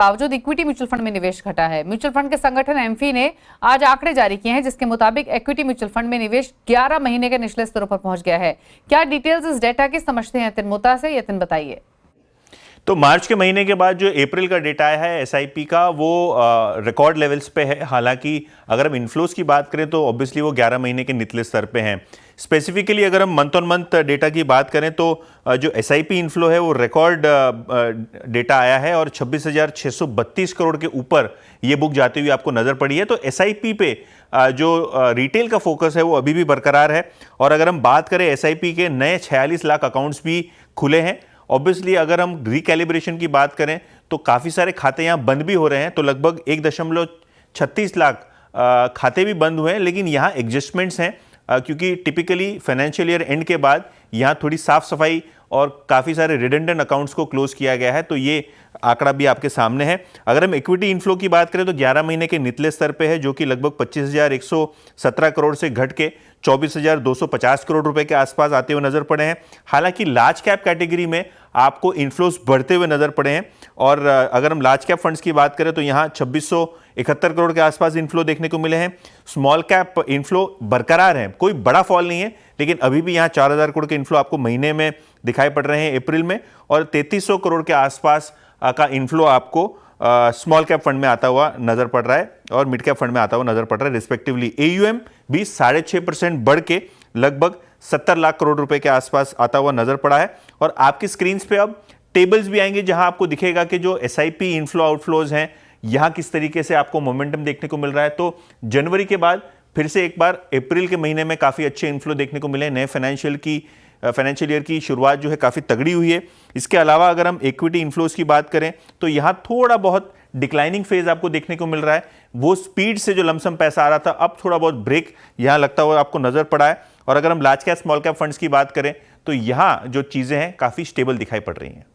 बावजूद equity mutual fund में निवेश घटा है। म्यूचुअल फंड के संगठन एमफी ने आज आंकड़े जारी किए हैं, जिसके मुताबिक इक्विटी म्यूचुअल फंड में निवेश 11 महीने के निचले स्तरों पर पहुंच गया है। क्या डिटेल्स इस डेटा की समझते हैं यतिन मोता से। यतिन बताइए। तो मार्च के महीने के बाद जो अप्रैल का डेटा आया है एसआईपी का, वो रिकॉर्ड लेवल्स पे है। हालांकि अगर हम इन्फ्लोज की बात करें तो ऑब्वियसली वो 11 महीने के निचले स्तर पे हैं। स्पेसिफिकली अगर हम मंथ ऑन मंथ डेटा की बात करें तो जो एसआईपी इन्फ्लो है वो रिकॉर्ड डेटा आया है और 26,632 करोड़ के ऊपर ये बुक जाती हुई आपको नजर पड़ी है। तो एसआईपी पे जो रिटेल का फोकस है वो अभी भी बरकरार है। और अगर हम बात करें एसआईपी के नए 46 लाख अकाउंट्स भी खुले हैं। ऑब्वियसली अगर हम रिकैलिब्रेशन की बात करें तो काफ़ी सारे खाते यहाँ बंद भी हो रहे हैं, तो लगभग 1.36 लाख खाते भी बंद हुए हैं। लेकिन यहाँ एडजस्टमेंट्स हैं क्योंकि टिपिकली फाइनेंशियल ईयर एंड के बाद यहाँ थोड़ी साफ सफाई और काफ़ी सारे रिडंडेंट अकाउंट्स को क्लोज किया गया है, तो ये आंकड़ा भी आपके सामने है। अगर हम इक्विटी इनफ्लो की बात करें तो 11 महीने के निचले स्तर पे है, जो कि लगभग 25,117 करोड़ से घट के 24,250 करोड़ रुपए के आसपास आते हुए नजर पड़े हैं। हालांकि लार्ज कैप कैटेगरी में आपको इन्फ्लोस बढ़ते हुए नजर पड़े हैं और अगर हम लार्ज कैप फंड्स की बात करें तो यहाँ 2671 करोड़ के आसपास इन्फ्लो देखने को मिले हैं। स्मॉल कैप इन्फ्लो बरकरार है, कोई बड़ा फॉल नहीं है, लेकिन अभी भी यहाँ 4,000 करोड़ के इन्फ्लो आपको महीने में दिखाई पड़ रहे हैं अप्रैल में, और 3300 करोड़ के आसपास का इन्फ्लो आपको स्मॉल कैप फंड में आता हुआ नजर पड़ रहा है और मिड कैप फंड में आता हुआ नजर पड़ रहा है रिस्पेक्टिवली। एयूएम भी 6.5% बढ़ के लगभग 70 लाख करोड़ रुपए के आसपास आता हुआ नजर पड़ा है। और आपकी स्क्रीन पे अब टेबल्स भी आएंगे जहां आपको दिखेगा कि जो एसआईपी इनफ्लो आउटफ्लोज हैं यहां किस तरीके से आपको मोमेंटम देखने को मिल रहा है। तो जनवरी के बाद फिर से एक बार अप्रैल के महीने में काफी अच्छे इनफ्लो देखने को मिले। नए फाइनेंशियल ईयर की शुरुआत जो है काफी तगड़ी हुई है। इसके अलावा अगर हम इक्विटी इनफ्लोज की बात करें तो यहां थोड़ा बहुत डिक्लाइनिंग फेज आपको देखने को मिल रहा है। वो स्पीड से जो लमसम पैसा आ रहा था अब थोड़ा बहुत ब्रेक यहां लगता हुआ आपको नजर पड़ा है। और अगर हम large cap small cap funds की बात करें तो यहां जो चीजें हैं काफी स्टेबल दिखाई पड़ रही हैं।